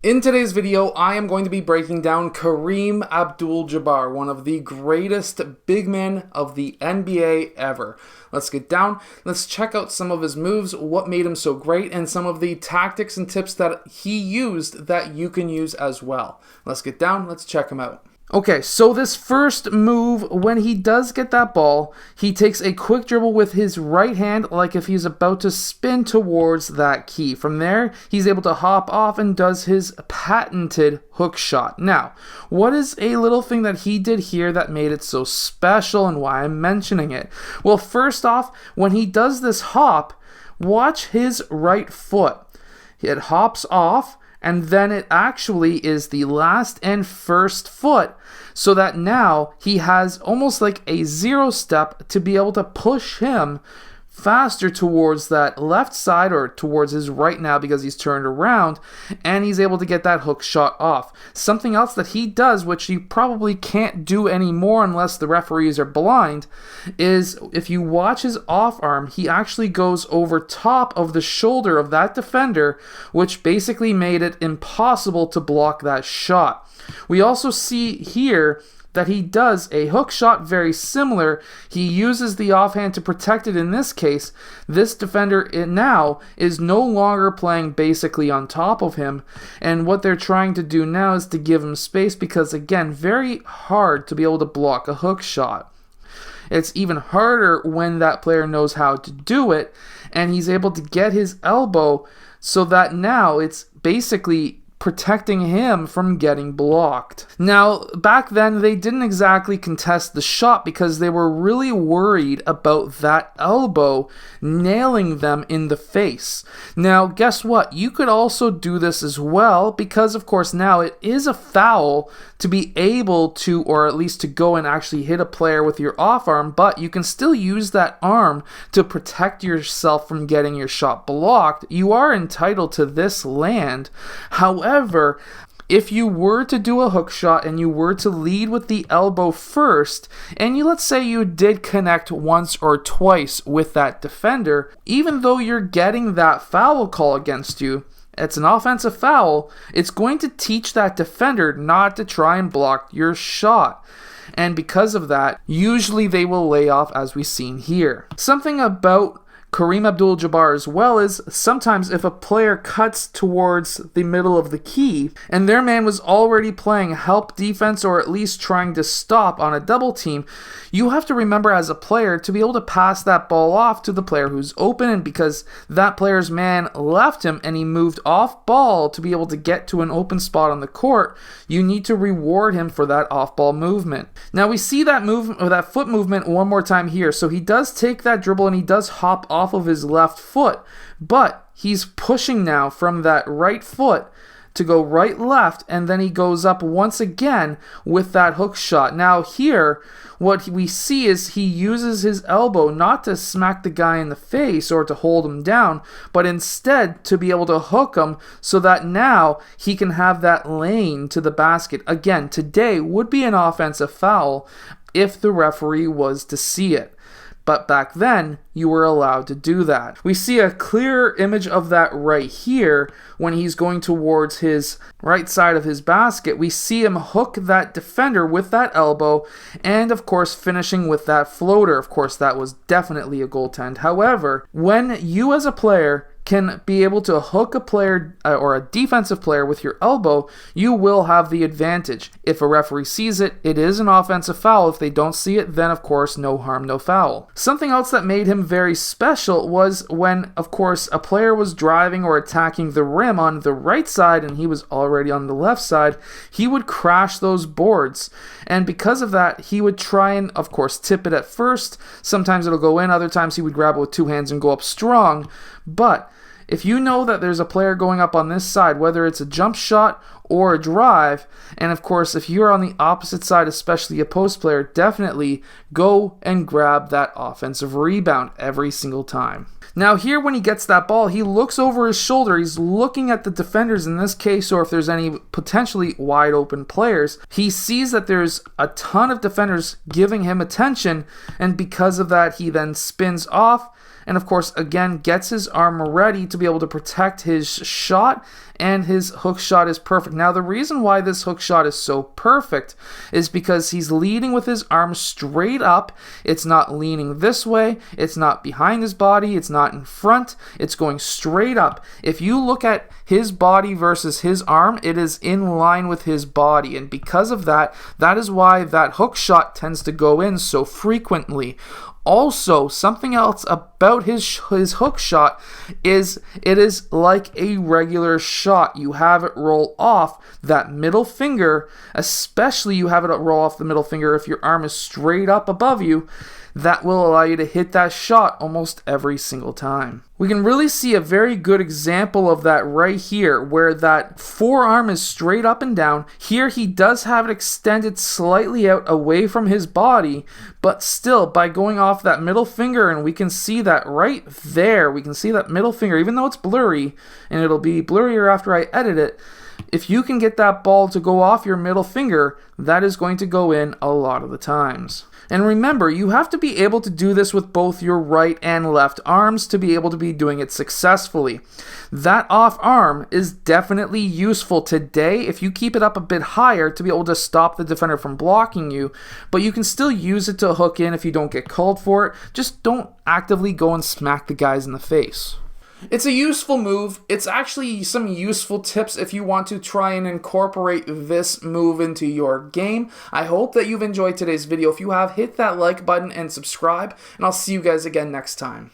In today's video, I am going to be breaking down Kareem Abdul Jabbar, one of the greatest big men of the NBA ever. Let's get down. Let's check out some of his moves, what made him so great, and some of the tactics and tips that he used that you can use as well. Let's get down. Let's check him out. Okay, so this first move, when he does get that ball, he takes a quick dribble with his right hand like if he's about to spin towards that key. From there, he's able to hop off and does his patented hook shot. Now, what is a little thing that he did here that made it so special and why I'm mentioning it? Well, first off, when he does this hop, watch his right foot. It hops off, and then it actually is the last and first foot, so that now he has almost like a zero step to be able to push him faster towards that left side, or towards his right now because he's turned around, and he's able to get that hook shot off. Something else that he does, which you probably can't do anymore unless the referees are blind, is if you watch his off arm, he actually goes over top of the shoulder of that defender, which basically made it impossible to block that shot. We also see here that he does a hook shot very similar. He uses the offhand to protect it. In this case, this defender now is no longer playing basically on top of him, and what they're trying to do now is to give him space because, again, very hard to be able to block a hook shot. It's even harder when that player knows how to do it, and he's able to get his elbow so that now it's basically protecting him from getting blocked. Now, back then, they didn't exactly contest the shot because they were really worried about that elbow nailing them in the face. Now, guess what? You could also do this as well because, of course, now it is a foul to be able to, or at least to go and actually hit a player with your off arm, but you can still use that arm to protect yourself from getting your shot blocked. You are entitled to this land. However, if you were to do a hook shot and you were to lead with the elbow first, and let's say you did connect once or twice with that defender, even though you're getting that foul call against you, it's an offensive foul, it's going to teach that defender not to try and block your shot. And because of that, usually they will lay off, as we've seen here. Something about Kareem Abdul Jabbar as well is sometimes if a player cuts towards the middle of the key and their man was already playing help defense or at least trying to stop on a double team, you have to remember as a player to be able to pass that ball off to the player who's open, and because that player's man left him and he moved off ball to be able to get to an open spot on the court, you need to reward him for that off ball movement. Now we see that movement, or that foot movement, one more time here. So he does take that dribble and he does hop off of his left foot, but he's pushing now from that right foot to go right left, and then he goes up once again with that hook shot. Now here, what we see is he uses his elbow not to smack the guy in the face or to hold him down, but instead to be able to hook him so that now he can have that lane to the basket. Again, today would be an offensive foul if the referee was to see it. But back then, you were allowed to do that. We see a clear image of that right here when he's going towards his right side of his basket. We see him hook that defender with that elbow and, of course, finishing with that floater. Of course, that was definitely a goaltend. However, when you as a player can be able to hook a player or a defensive player with your elbow, you will have the advantage. If a referee sees it, it is an offensive foul. If they don't see it, then of course, no harm, no foul. Something else that made him very special was when, of course, a player was driving or attacking the rim on the right side and he was already on the left side, he would crash those boards. And because of that, he would try and, of course, tip it at first. Sometimes it'll go in, other times he would grab it with two hands and go up strong. But if you know that there's a player going up on this side, whether it's a jump shot or a drive, and of course if you're on the opposite side, especially a post player, definitely go and grab that offensive rebound every single time. Now here when he gets that ball, he looks over his shoulder, he's looking at the defenders in this case, or if there's any potentially wide open players. He sees that there's a ton of defenders giving him attention, and because of that he then spins off and of course, again, gets his arm ready to be able to protect his shot, and his hook shot is perfect. Now, the reason why this hook shot is so perfect is because he's leading with his arm straight up. It's not leaning this way, it's not behind his body, it's not in front, it's going straight up. If you look at his body versus his arm, it is in line with his body, and because of that, that is why that hook shot tends to go in so frequently. Also, something else about his hook shot is it is like a regular shot. You have it roll off that middle finger, especially you have it roll off the middle finger if your arm is straight up above you. That will allow you to hit that shot almost every single time. We can really see a very good example of that right here, where that forearm is straight up and down. Here he does have it extended slightly out away from his body, but still by going off that middle finger, and we can see that right there, we can see that middle finger, even though it's blurry, and it'll be blurrier after I edit it. If you can get that ball to go off your middle finger, that is going to go in a lot of the times. And remember, you have to be able to do this with both your right and left arms to be able to be doing it successfully. That off arm is definitely useful today if you keep it up a bit higher to be able to stop the defender from blocking you, but you can still use it to hook in if you don't get called for it. Just don't actively go and smack the guys in the face. It's a useful move. It's actually some useful tips if you want to try and incorporate this move into your game. I hope that you've enjoyed today's video. If you have, hit that like button and subscribe, and I'll see you guys again next time.